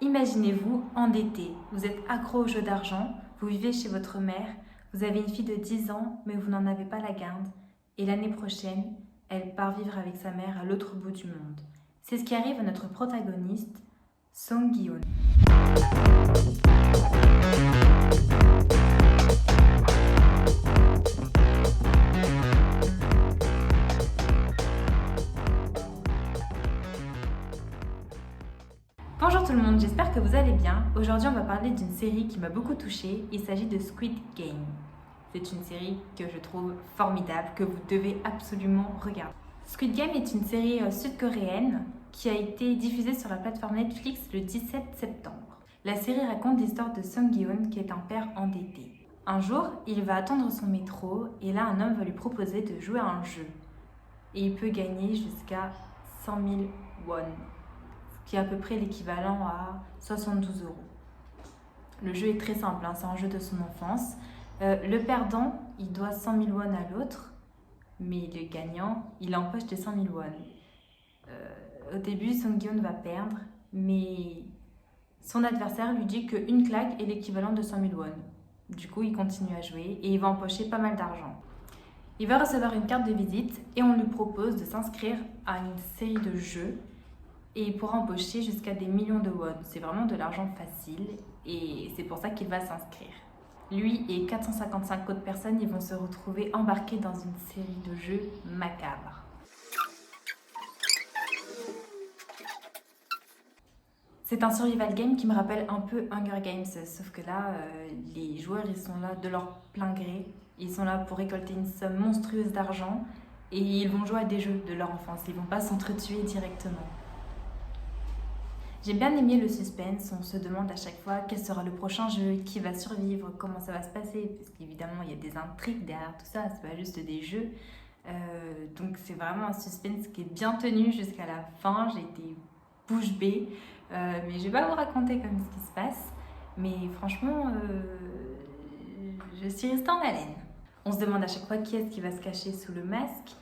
Imaginez-vous endetté, vous êtes accro au jeu d'argent, vous vivez chez votre mère, vous avez une fille de 10 ans mais vous n'en avez pas la garde et l'année prochaine, elle part vivre avec sa mère à l'autre bout du monde. C'est ce qui arrive à notre protagoniste, Song Gi-hoon. Bonjour tout le monde, j'espère que vous allez bien. Aujourd'hui on va parler d'une série qui m'a beaucoup touchée, il s'agit de Squid Game. C'est une série que je trouve formidable, que vous devez absolument regarder. Squid Game est une série sud-coréenne qui a été diffusée sur la plateforme Netflix le 17 septembre. La série raconte l'histoire de Song Gi-hoon qui est un père endetté. Un jour, il va attendre son métro et là un homme va lui proposer de jouer à un jeu. Et il peut gagner jusqu'à 100 000 won, qui est à peu près l'équivalent à 72 euros. Le jeu est très simple, c'est un jeu de son enfance. Le perdant, il doit 100 000 won à l'autre, mais le gagnant, il empoche les 100 000 won. Au début, Song Gi-hoon va perdre, mais son adversaire lui dit qu'une claque est l'équivalent de 100 000 won. Du coup, il continue à jouer et il va empocher pas mal d'argent. Il va recevoir une carte de visite et on lui propose de s'inscrire à une série de jeux et il pourra empocher jusqu'à des millions de won. C'est vraiment de l'argent facile et c'est pour ça qu'il va s'inscrire. Lui et 455 autres personnes, ils vont se retrouver embarqués dans une série de jeux macabres. C'est un survival game qui me rappelle un peu Hunger Games, sauf que là, les joueurs, ils sont là de leur plein gré. Ils sont là pour récolter une somme monstrueuse d'argent et ils vont jouer à des jeux de leur enfance. Ils ne vont pas s'entretuer directement. J'ai bien aimé le suspense, on se demande à chaque fois quel sera le prochain jeu, qui va survivre, comment ça va se passer, parce qu'évidemment il y a des intrigues derrière tout ça, c'est pas juste des jeux. Donc c'est vraiment un suspense qui est bien tenu jusqu'à la fin, j'ai été bouche bée, mais je vais pas vous raconter comme ce qui se passe, mais franchement je suis restée en haleine. On se demande à chaque fois qui est-ce qui va se cacher sous le masque,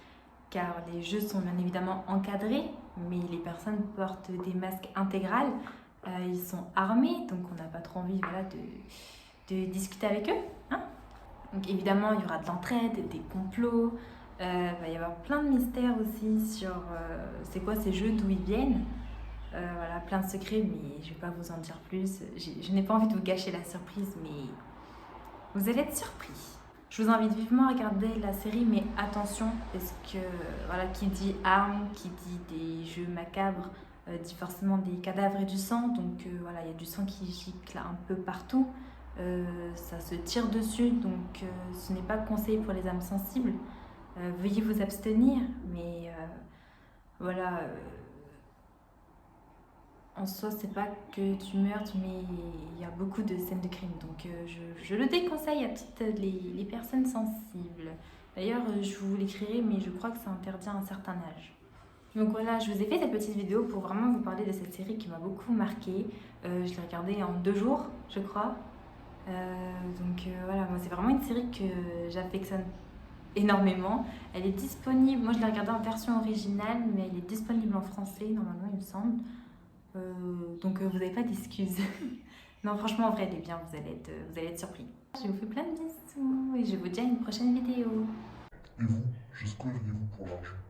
car les jeux sont bien évidemment encadrés, mais les personnes portent des masques intégrales, ils sont armés, donc on n'a pas trop envie de discuter avec eux. Donc évidemment, il y aura de l'entraide, des complots, il va y avoir plein de mystères aussi sur c'est quoi ces jeux, d'où ils viennent. Voilà, plein de secrets, mais je ne vais pas vous en dire plus. Je n'ai pas envie de vous gâcher la surprise, mais vous allez être surpris. Je vous invite vivement à regarder la série, mais attention, parce que voilà, qui dit armes, qui dit des jeux macabres, dit forcément des cadavres et du sang. Donc voilà, il y a du sang qui gicle un peu partout. Ça se tire dessus, donc ce n'est pas conseillé pour les âmes sensibles. Veuillez vous abstenir, mais voilà. En soi, c'est pas que du meurtre, mais il y a beaucoup de scènes de crime. Donc je le déconseille à toutes les personnes sensibles. D'ailleurs, je vous l'écrirai, mais je crois que c'est interdit à un certain âge. Donc voilà, je vous ai fait cette petite vidéo pour vraiment vous parler de cette série qui m'a beaucoup marquée. Je l'ai regardée en 2 jours, je crois. Voilà, moi c'est vraiment une série que j'affectionne énormément. Elle est disponible, moi je l'ai regardée en version originale, mais elle est disponible en français, normalement il me semble. Donc vous n'avez pas d'excuses. Non, franchement, en vrai, elle est bien, vous allez être surpris. Je vous fais plein de bisous et je vous dis à une prochaine vidéo. Et vous, jusqu'où iriez-vous pour l'argent?